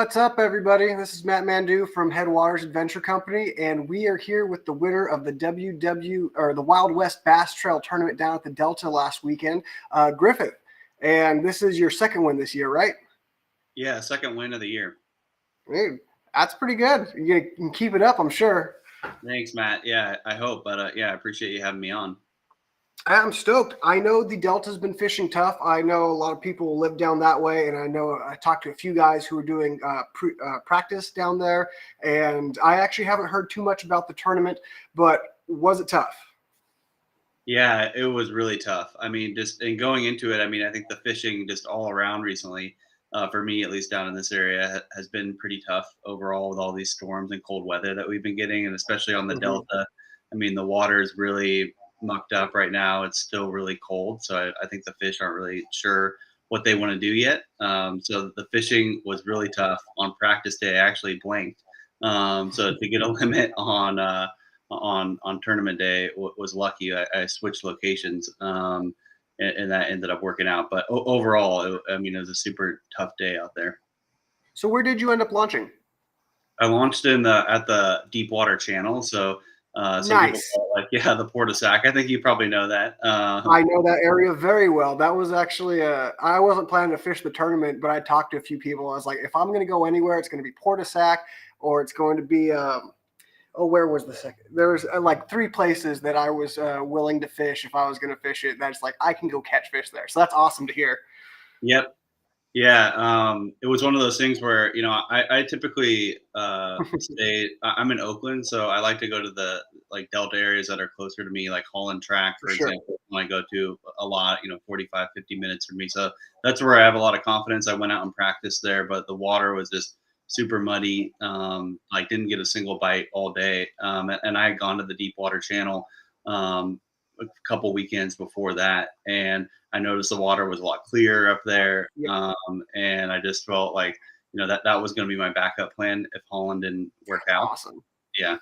What's up, everybody? This is Matt Mandu from Headwaters Adventure Company, and we are here with the winner of the the Wild West Bass Trail Tournament down at the Delta last weekend, Griffith. And this is your second win this year, right? Yeah, second win of the year. Dude, that's pretty good. You can keep it up, I'm sure. Thanks, Matt. Yeah, I hope. But yeah, I appreciate you having me on. I'm stoked. I know the Delta's been fishing tough. I know a lot of people live down that way, and I know I talked to a few guys who are doing practice down there, and I actually haven't heard too much about the tournament, but was it tough? Yeah, it was really tough. I mean, just and going into it, I mean, I think the fishing just all around recently, for me at least down in this area, has been pretty tough overall with all these storms and cold weather that we've been getting, and especially on the Mm-hmm. Delta. I mean, the water is really mucked up right now. It's still really cold, so I think the fish aren't really sure what they want to do yet. So the fishing was really tough. On practice day, I actually blanked. So to get a limit on tournament day was lucky. I switched locations, and that ended up working out. But overall, I mean, it was a super tough day out there. So where did you end up launching? I launched at the Deepwater Channel, so some people Nice. call it like the Port of Sac. I think you probably know that. I know that area very well. That was actually I wasn't planning to fish the tournament, but I talked to a few people. I was like, if I'm going to go anywhere, it's going to be Port of Sac, or it's going to be where was the second? There was like three places that I was willing to fish if I was going to fish it. That's like I can go catch fish there. So that's awesome to hear. Yep. Yeah, it was one of those things where I typically stay. I'm in Oakland, so I like to go to the like Delta areas that are closer to me, like Holland Track, For for sure. example. When I go to a lot, 45, 50 minutes from me, so that's where I have a lot of confidence. I went out and practiced there, but the water was just super muddy. Like didn't get a single bite all day, and I had gone to the Deepwater Channel a couple weekends before that, and I noticed the water was a lot clearer up there, Yeah, and I just felt like that was going to be my backup plan if Holland didn't work out. awesome. Yeah,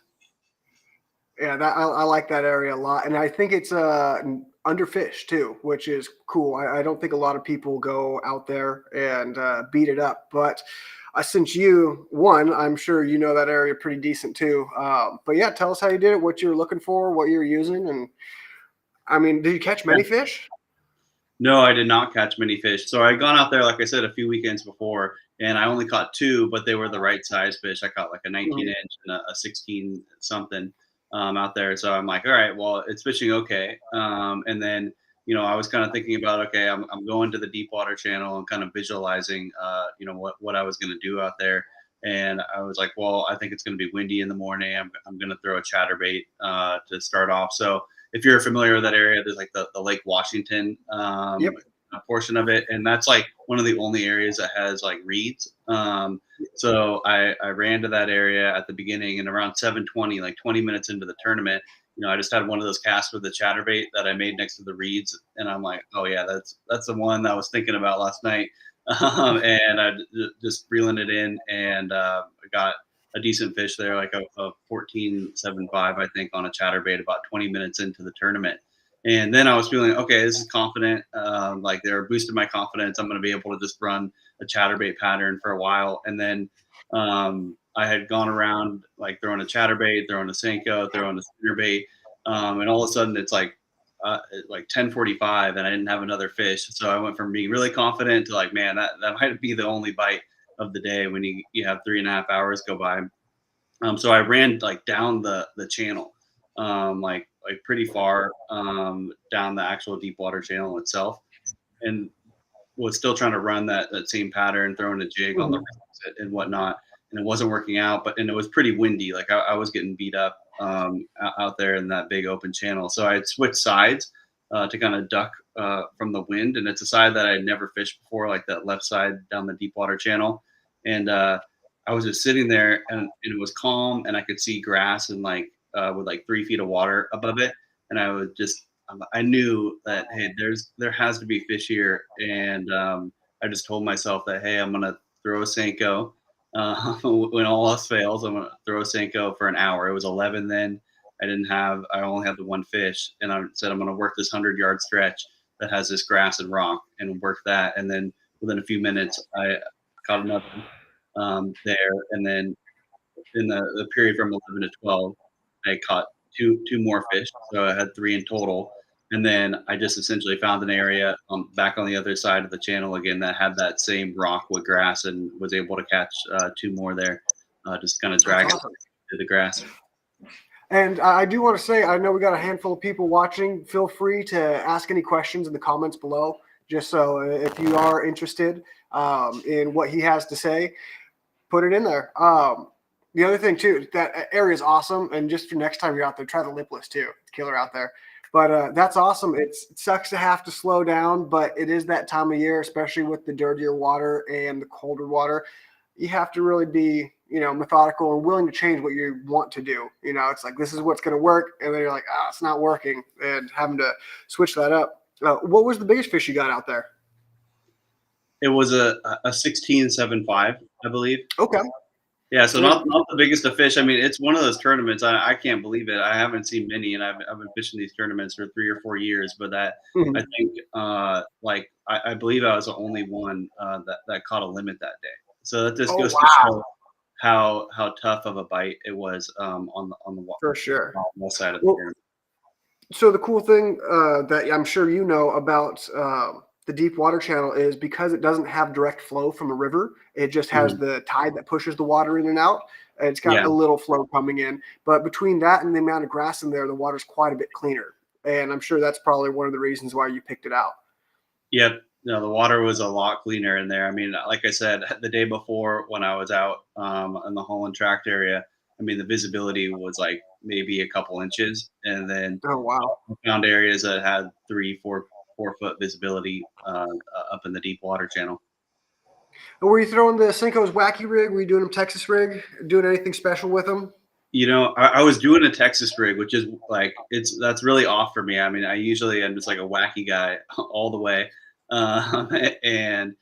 Yeah, I like that area a lot, and I think it's underfished too, which is cool. I don't think a lot of people go out there and beat it up, but since you won, I'm sure you know that area pretty decent too. But yeah, tell us how you did it, what you were looking for, what you were using, and I mean, did you catch yeah. many fish? No, I did not catch many fish. So I had gone out there, like I said, a few weekends before, and I only caught two, but they were the right size fish. I caught like a 19 Mhm. inch and a 16 something out there. So I'm like, all right, well, it's fishing okay. And then, I was kind of thinking about, okay, I'm going to the Deepwater Channel and kind of visualizing, what I was going to do out there. And I was like, well, I think it's going to be windy in the morning. I'm going to throw a chatterbait to start off. So if you're familiar with that area, there's like the Lake Washington Yep. portion of it, and that's like one of the only areas that has like reeds. So I ran to that area at the beginning, and around 7:20, like 20 minutes into the tournament, I just had one of those casts with the chatterbait that I made next to the reeds, and I'm like, oh yeah, that's the one that I was thinking about last night. And I just reeling it in, and I got a decent fish there, like a 14.75, I think, on a chatterbait about 20 minutes into the tournament. And then I was feeling, okay, this is confident. Like they're boosting my confidence. I'm going to be able to just run a chatterbait pattern for a while. And then I had gone around like throwing a chatterbait, throwing a Senko, throwing a spinnerbait. And all of a sudden it's like 10:45 and I didn't have another fish. So I went from being really confident to like, man, that might be the only bite of the day when you have 3.5 hours go by. So I ran like down the channel, like pretty far down the actual Deepwater Channel itself, and was still trying to run that same pattern, throwing a jig on the Mhm. rocks and whatnot, and it wasn't working out. And it was pretty windy. Like I was getting beat up out there in that big open channel. So I had switched sides to kind of duck from the wind, and it's a side that I had never fished before, like that left side down the Deepwater Channel, and I was just sitting there, and it was calm, and I could see grass and like with like 3 feet of water above it, and I knew that hey, there has to be fish here, and I just told myself that hey, I'm gonna throw a Senko. When all else fails, I'm gonna throw a Senko for an hour. It was 11 then. I only had the one fish, and I said I'm gonna work this 100-yard stretch that has this grass and rock, and work that. And then within a few minutes, I caught another. there. And then in the period from 11 to 12, I caught two more fish. So I had 3 in total. And then I just essentially found an area back on the other side of the channel again that had that same rock with grass, and was able to catch 2 more there, just kind of That's dragging awesome. through the grass. And I do want to say, I know we got a handful of people watching. Feel free to ask any questions in the comments below, just so if you are interested in what he has to say, put it in there. The other thing too, that area is awesome, and just for next time you're out there, try the lipless too. It's killer out there. But that's awesome. It sucks to have to slow down, but it is that time of year, especially with the dirtier water and the colder water. You have to really be, methodical and willing to change what you want to do. It's like, this is what's going to work. And then you're like, it's not working, and having to switch that up. What was the biggest fish you got out there? It was a 16.75, I believe. Okay. Yeah, so not the biggest of fish. I mean, it's one of those tournaments. I can't believe it. I haven't seen many, and I've been fishing these tournaments for 3 or 4 years. But I think I believe I was the only one that caught a limit that day. So that just goes to show how tough of a bite it was on the for sure west side of the tournament. So the cool thing that I'm sure you know about the deep water channel is because it doesn't have direct flow from a river. It just has the tide that pushes the water in and out. And it's got a little flow coming in. But between that and the amount of grass in there, the water's quite a bit cleaner. And I'm sure that's probably one of the reasons why you picked it out. Yep. No, the water was a lot cleaner in there. I mean, like I said, the day before when I was out in the Holland Tract area, I mean, the visibility was like maybe a couple inches. And then I found areas that had 3, 4 foot visibility up in the deep water channel. And were you throwing the Cinco's wacky rig? Were you doing them Texas rig? Doing anything special with them? I was doing a Texas rig, which is like that's really off for me. I mean, I'm just like a wacky guy all the way, and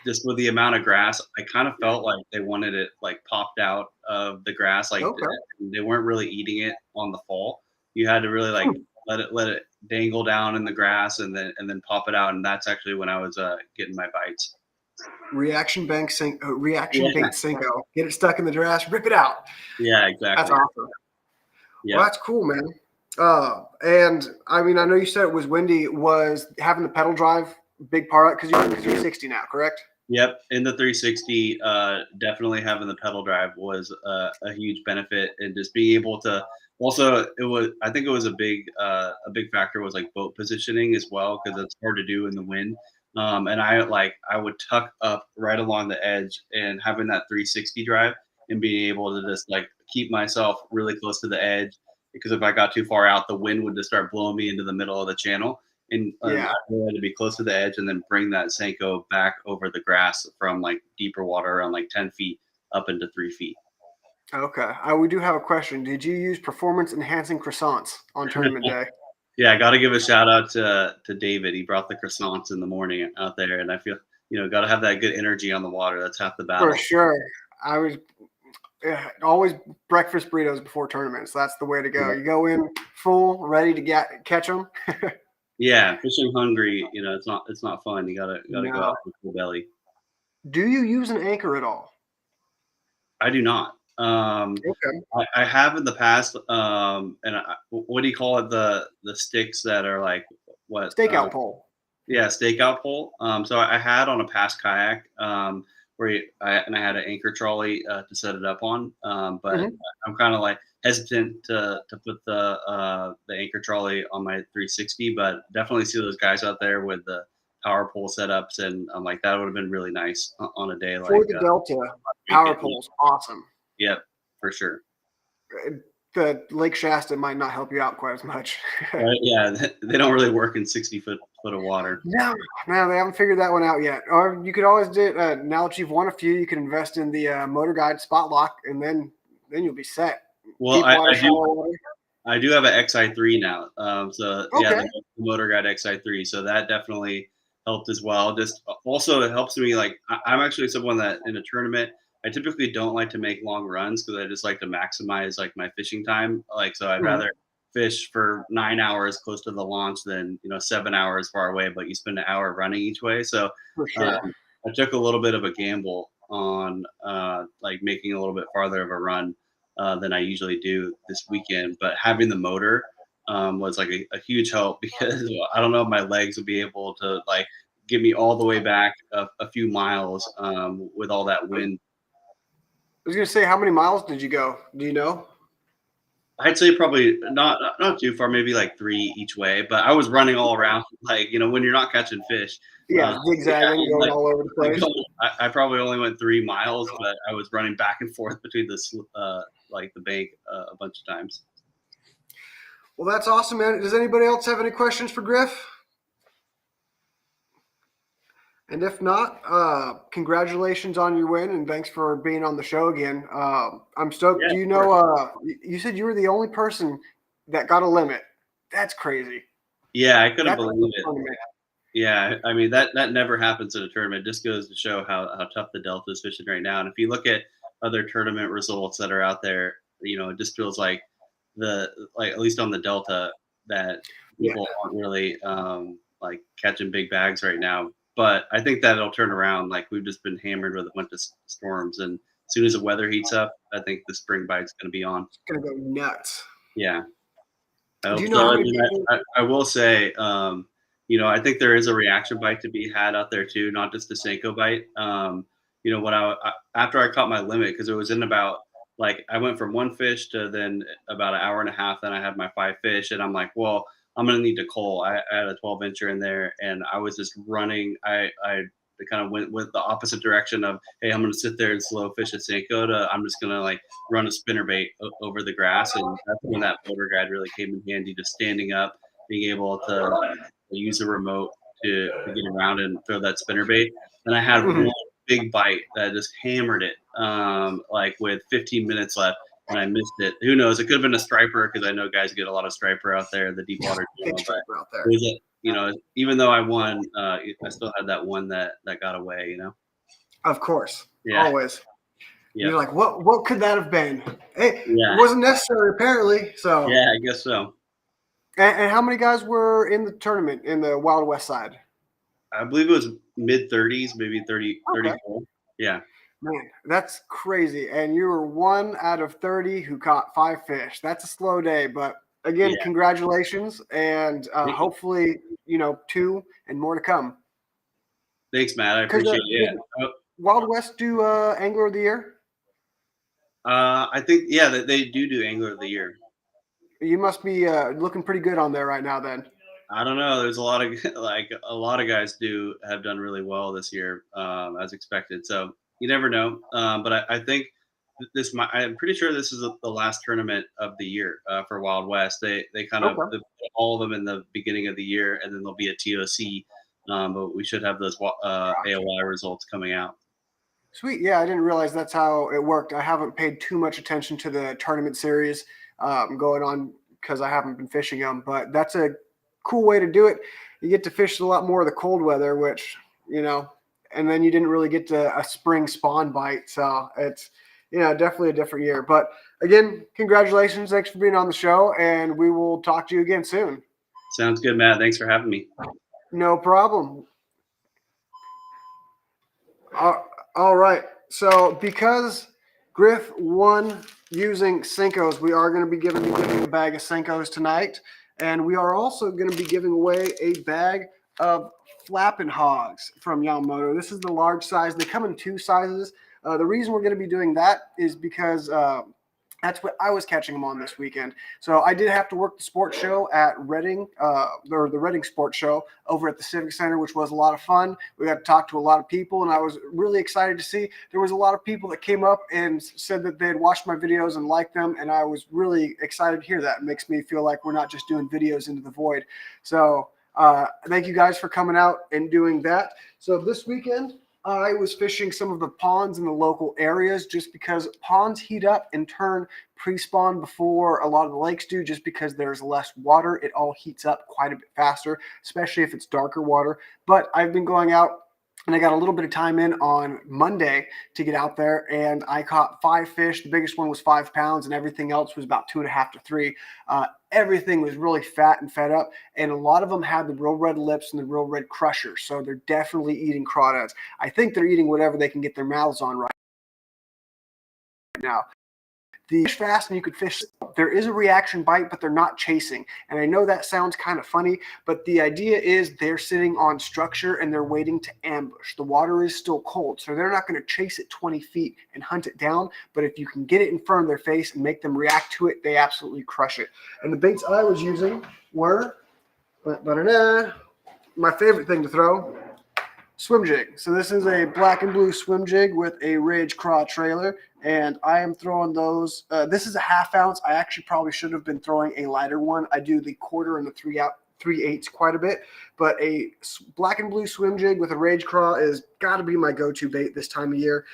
just with the amount of grass, I kind of felt like they wanted it like popped out of the grass, like they weren't really eating it on the fall. You had to really like let it dangle down in the grass and then pop it out, and that's actually when I was getting my bites. Reaction bait Cinco. Get it stuck in the grass, rip it out. Yeah, exactly. That's awesome. Yeah, well, that's cool, man. And I mean, I know you said it was windy. Was having the pedal drive a big part because you're in the 360 now, correct? Yep, in the 360, definitely having the pedal drive was a huge benefit, and just being able to. Also, I think it was a big factor was like boat positioning as well, because it's hard to do in the wind. And I would tuck up right along the edge, and having that 360 drive and being able to just like keep myself really close to the edge, because if I got too far out, the wind would just start blowing me into the middle of the channel. And I really had to be close to the edge and then bring that Senko back over the grass from like deeper water around like 10 feet up into 3 feet. Okay. We do have a question. Did you use performance enhancing croissants on tournament day? Yeah, I got to give a shout out to David. He brought the croissants in the morning out there, and I feel got to have that good energy on the water. That's half the battle. For sure. I was always breakfast burritos before tournaments. That's the way to go. You go in full, ready to catch them. Yeah, fishing hungry, it's not fun. You gotta go out with full belly. Do you use an anchor at all? I do not. Okay. I have in the past, and what do you call it? The sticks that are like what? Stakeout pole. Yeah, stakeout pole. So I had on a past kayak where I had an anchor trolley to set it up on, but I'm kind of like hesitant to put the anchor trolley on my 360, but definitely see those guys out there with the power pole setups, and I'm like, that would have been really nice on a day like for the Delta. Power pole's awesome. Yep, for sure. The Lake Shasta might not help you out quite as much. Yeah, they don't really work in 60 foot of water. No, they haven't figured that one out yet. Or you could always do now that you've won a few, you can invest in the Motor Guide Spot Lock, and then you'll be set. Well, I do have an XI3 now. Yeah, the Motor Guide XI3. So that definitely helped as well. Just also it helps me, like I'm actually someone that in a tournament, I typically don't like to make long runs because I just like to maximize like my fishing time. Like, so I'd rather fish for 9 hours close to the launch than 7 hours far away, but you spend an hour running each way. So I took a little bit of a gamble on like making a little bit farther of a run than I usually do this weekend. But having the motor was like a huge help because I don't know if my legs would be able to like get me all the way back a few miles with all that wind. I was gonna say, how many miles did you go? Do you know? I'd say probably not too far, maybe like 3 each way, but I was running all around, like, when you're not catching fish, Yeah, yeah, zigzagging, going like all over the place. I probably only went 3 miles, but I was running back and forth between like the bank a bunch of times. Well, that's awesome, man. Does anybody else have any questions for Griff? And if not, congratulations on your win, and thanks for being on the show again. I'm stoked. Yeah, Do you of course. know? You said you were the only person that got a limit. That's crazy. Yeah, I couldn't That's a believe it. tournament. Yeah, I mean that never happens at a tournament. It just goes to show how tough the Delta is fishing right now. And if you look at other tournament results that are out there, it just feels like at least on the Delta that Yeah. people aren't really like catching big bags right now. But I think that it'll turn around. Like we've just been hammered with a bunch of storms, and as soon as the weather heats up, I think the spring bite's going to be on. It's gonna go nuts. Yeah. I Do hope you know so. how I many mean, people? I will say, I think there is a reaction bite to be had out there too, not just a Senko bite. When after I caught my limit, because it was in about like I went from one fish to then about an hour and a half. Then I had my 5 fish, and I'm like, well, I'm gonna need to cull. I had a 12-incher in there, and I was just running. I kind of went with the opposite direction of, hey, I'm gonna sit there and slow fish a Senko. I'm just gonna like run a spinner bait over the grass, and that's when that motor guide really came in handy. Just standing up, being able to use a remote to get around and throw that spinner bait. And I had Mhm. one big bite that just hammered it, like with 15 minutes left, and I missed it. Who knows? It could have been a striper because I know guys get a lot of striper out there in the deep water Big channel. But striper out it there. was even though I won, I still had that one that got away. Of course, Yeah, always. yeah, You're like, what could that have been? Hey, it yeah, wasn't necessary apparently. So, yeah. I guess so. and how many guys were in the tournament in the Wild West side? I believe it was mid 30s, maybe 30, Okay. 34. Yeah. Man, that's crazy. And you were 1 out of 30 who caught 5 fish. That's a slow day, but again, Yeah. congratulations. And Thank you. hopefully, 2 and more to come. Thanks, Matt. I Because appreciate it. Yeah. Wild West do Angler of the Year? I think, yeah, they do Angler of the Year. You must be looking pretty good on there right now then. I don't know. There's a lot of like a lot of guys have done really well this year, as expected. So you never know. But I think I'm pretty sure this is the last tournament of the year for Wild West. They kind of Okay. put all of them in the beginning of the year, and then there'll be a TOC. But we should have those AOI results coming out. Sweet. Yeah, I didn't realize that's how it worked. I haven't paid too much attention to the tournament series going on because I haven't been fishing them, but that's a cool way to do it. You get to fish a lot more of the cold weather, which, and then you didn't really get to a spring spawn bite. So it's, definitely a different year. But again, congratulations. Thanks for being on the show, and we will talk to you again soon. Sounds good, Matt. Thanks for having me. No problem. All right. So because Griff won using Senkos, we are going to be giving away a bag of Senkos tonight. And we are also going to be giving away a bag of Flappin' Hogs from Yamamoto. This is the large size. They come in 2 sizes. The reason we're going to be doing that is because that's what I was catching them on this weekend. So I did have to work the sports show at Reading, or the Reading Sports Show over at the Civic Center, which was a lot of fun. We got to talk to a lot of people, and I was really excited to see there was a lot of people that came up and said that they had watched my videos and liked them, and I was really excited to hear that. It makes me feel like we're not just doing videos into the void. So thank you guys for coming out and doing that. So this weekend, I was fishing some of the ponds in the local areas just because ponds heat up and turn pre-spawn before a lot of the lakes do, just because there's less water. It all heats up quite a bit faster, especially if it's darker water. But I've been going out And I got a little bit of time in on Monday to get out there, and I caught 5 fish. The biggest one was 5 pounds, and everything else was about 2.5 to 3. Everything was really fat and fed up, and a lot of them had the real red lips and the real red crushers. So they're definitely eating crawdads. I think they're eating whatever they can get their mouths on right now. The fish fast and you could fish. There is a reaction bite, but they're not chasing. And I know that sounds kind of funny, but the idea is they're sitting on structure and they're waiting to ambush. The water is still cold, so they're not going to chase it 20 feet and hunt it down. But if you can get it in front of their face and make them react to it, they absolutely crush it. And the baits I was using were my favorite thing to throw. Swim jig. So this is a black and blue swim jig with a Rage Craw trailer, and I am throwing those. This is a 1/2 ounce. I actually probably should have been throwing a lighter one. I do the 1/4 and the 3/8 quite a bit, but a black and blue swim jig with a Rage Craw is got to be my go-to bait this time of year,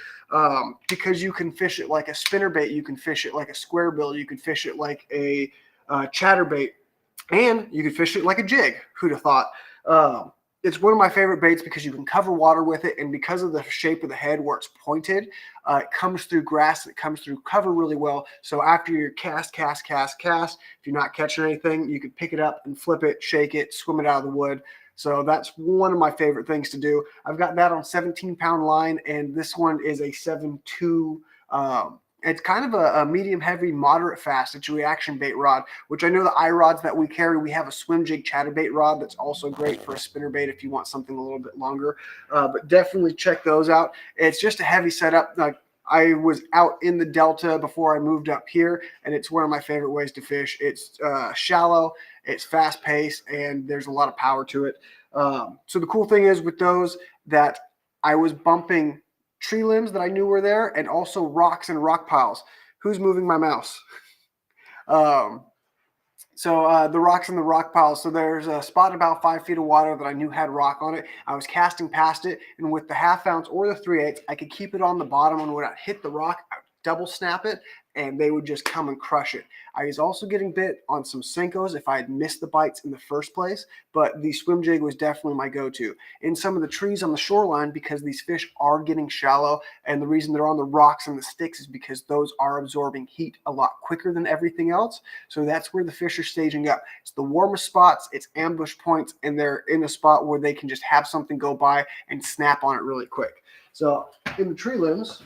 because you can fish it like a spinner bait, you can fish it like a square bill, you can fish it like a chatterbait, and you can fish it like a jig. Who'd have thought? It's one of my favorite baits because you can cover water with it, and because of the shape of the head where it's pointed, it comes through grass, it comes through cover really well. So after your cast, if you're not catching anything, you can pick it up and flip it, shake it, swim it out of the wood. So that's one of my favorite things to do. I've got that on 17-pound line, and this one is a 7.2. It's kind of a medium heavy, moderate fast. It's a reaction bait rod, which I know the eye rods that we carry, we have a swim jig chatterbait rod that's also great for a spinner bait if you want something a little bit longer. But definitely check those out. It's just a heavy setup. Like, I was out in the Delta before I moved up here, and it's one of my favorite ways to fish. It's shallow, it's fast paced, and there's a lot of power to it. So the cool thing is with those that I was bumping tree limbs that I knew were there, and also rocks and rock piles. Who's moving my mouse? The rocks and the rock piles. So there's a spot about 5 feet of water that I knew had rock on it. I was casting past it, and with the 1/2 ounce or the 3/8, I could keep it on the bottom, and when I hit the rock, I would double snap it, and they would just come and crush it. I was also getting bit on some Senkos if I had missed the bites in the first place, but the swim jig was definitely my go-to. In some of the trees on the shoreline, because these fish are getting shallow, and the reason they're on the rocks and the sticks is because those are absorbing heat a lot quicker than everything else. So that's where the fish are staging up. It's the warmest spots, it's ambush points, and they're in a spot where they can just have something go by and snap on it really quick. So in the tree limbs,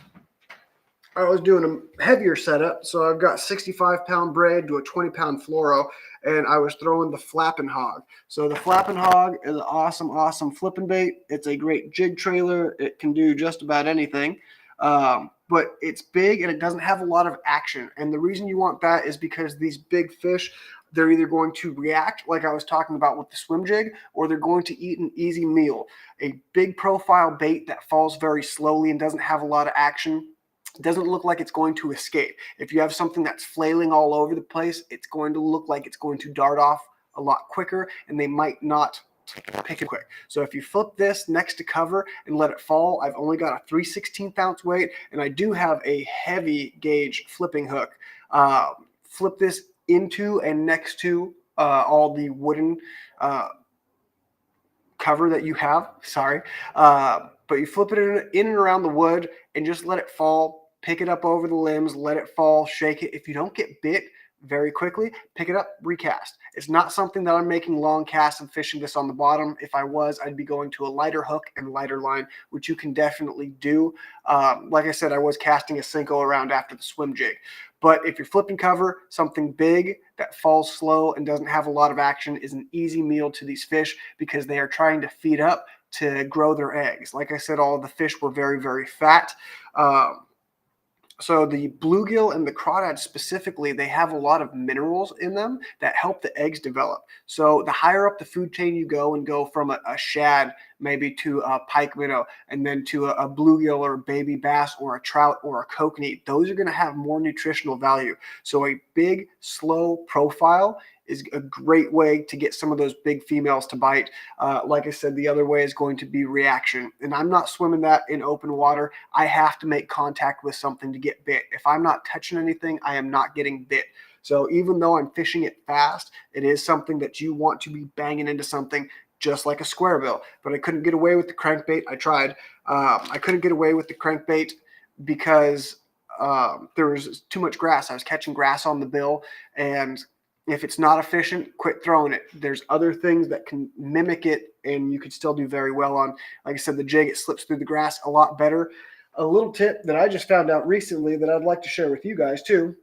I was doing a heavier setup, so I've got 65-pound braid to a 20-pound fluoro, and I was throwing the flapping hog. So the flapping hog is an awesome flipping bait. It's a great jig trailer. It can do just about anything, but it's big and it doesn't have a lot of action. And the reason you want that is because these big fish, they're either going to react, like I was talking about with the swim jig, or they're going to eat an easy meal. A big profile bait that falls very slowly and doesn't have a lot of action, it doesn't look like it's going to escape. If you have something that's flailing all over the place, it's going to look like it's going to dart off a lot quicker, and they might not pick it quick. So if you flip this next to cover and let it fall, I've only got a 3/16 ounce weight, and I do have a heavy gauge flipping hook. Flip this into and next to all the wooden cover that you have. Sorry. But you flip it in and around the wood and just let it fall. Pick it up over the limbs, let it fall, shake it. If you don't get bit very quickly, pick it up, recast. It's not something that I'm making long casts and fishing this on the bottom. If I was, I'd be going to a lighter hook and lighter line, which you can definitely do. Like I said, I was casting a Senko around after the swim jig. But if you're flipping cover, something big that falls slow and doesn't have a lot of action is an easy meal to these fish because they are trying to feed up to grow their eggs. Like I said, all of the fish were very, very fat. So the bluegill and the crawdad specifically, they have a lot of minerals in them that help the eggs develop. So the higher up the food chain you go and go from a shad maybe to a pike minnow and then to a bluegill or a baby bass or a trout or a kokanee, those are going to have more nutritional value. So a big, slow profile is a great way to get some of those big females to bite. Like I said, the other way is going to be reaction. And I'm not swimming that in open water. I have to make contact with something to get bit. If I'm not touching anything, I am not getting bit. So even though I'm fishing it fast, it is something that you want to be banging into something, just like a square bill. But I couldn't get away with the crankbait. I tried. I couldn't get away with the crankbait because there was too much grass. I was catching grass on the bill, and if it's not efficient, quit throwing it. There's other things that can mimic it, and you could still do very well on. Like I said, the jig, it slips through the grass a lot better. A little tip that I just found out recently that I'd like to share with you guys too.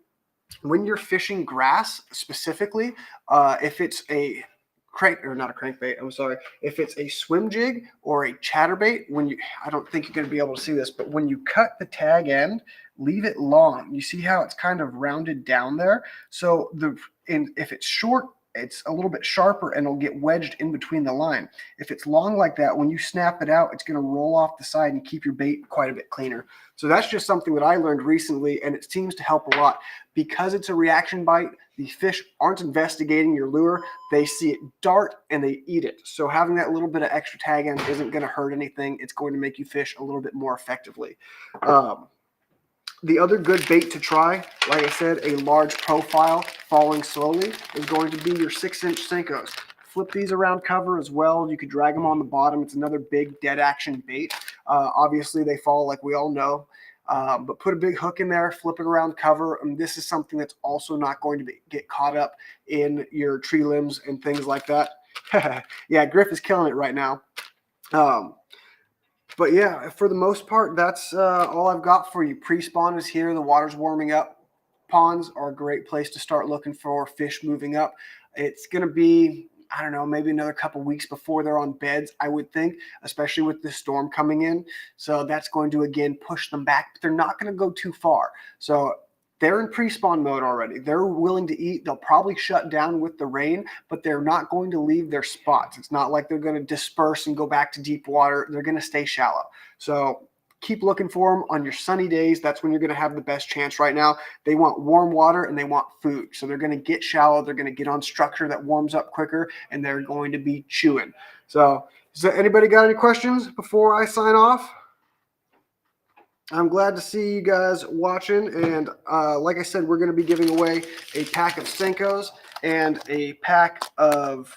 When you're fishing grass specifically, if it's a not a crankbait, I'm sorry, if it's a swim jig or a chatterbait, I don't think you're going to be able to see this, but when you cut the tag end, leave it long. You see how it's kind of rounded down there? So if it's short, it's a little bit sharper and it'll get wedged in between the line. If it's long like that, when you snap it out, it's going to roll off the side and keep your bait quite a bit cleaner. So that's just something that I learned recently, and it seems to help a lot. Because it's a reaction bite, the fish aren't investigating your lure. They see it dart and they eat it. So having that little bit of extra tag end isn't going to hurt anything. It's going to make you fish a little bit more effectively. The other good bait to try, like I said, a large profile falling slowly, is going to be your 6-inch Senkos. Flip these around cover as well. You could drag them on the bottom. It's another big dead action bait. Obviously, they fall like we all know. But put a big hook in there, flip it around cover. And this is something that's also not going to get caught up in your tree limbs and things like that. Yeah, Griff is killing it right now. But yeah, for the most part, that's all I've got for you. Pre-spawn is here. The water's warming up. Ponds are a great place to start looking for fish moving up. It's going to be, I don't know, maybe another couple weeks before they're on beds, I would think, especially with the storm coming in. So that's going to, again, push them back. But they're not going to go too far. So they're in pre-spawn mode already. They're willing to eat. They'll probably shut down with the rain, but they're not going to leave their spots. It's not like they're going to disperse and go back to deep water. They're going to stay shallow. So keep looking for them on your sunny days. That's when you're going to have the best chance right now. They want warm water and they want food. So they're going to get shallow. They're going to get on structure that warms up quicker, and they're going to be chewing. So has anybody got any questions before I sign off? I'm glad to see you guys watching, and like I said, we're going to be giving away a pack of Senkos and a pack of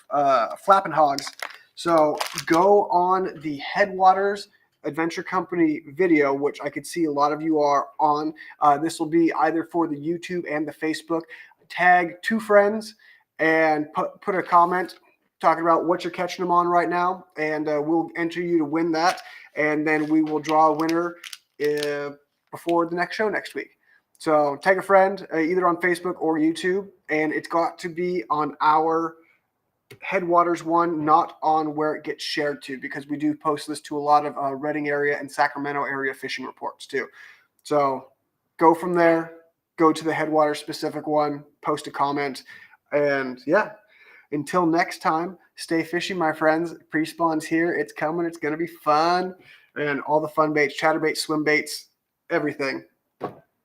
Flappin' Hogs. So go on the Headwaters Adventure Company video, which I could see a lot of you are on. This will be either for the YouTube and the Facebook. Tag 2 friends and put a comment talking about what you're catching them on right now, and we'll enter you to win that, and then we will draw a winner before the next show next week. So tag a friend either on Facebook or YouTube, and it's got to be on our Headwaters one, not on where it gets shared to, because we do post this to a lot of Redding area and Sacramento area fishing reports too. So go from there, go to the Headwaters specific one, post a comment, and yeah, until next time, stay fishing, my friends. Pre-spawn's here. It's coming. It's going to be fun. And all the fun baits, chatterbaits, swim baits, everything.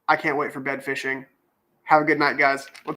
I can't wait for bed fishing. Have a good night, guys.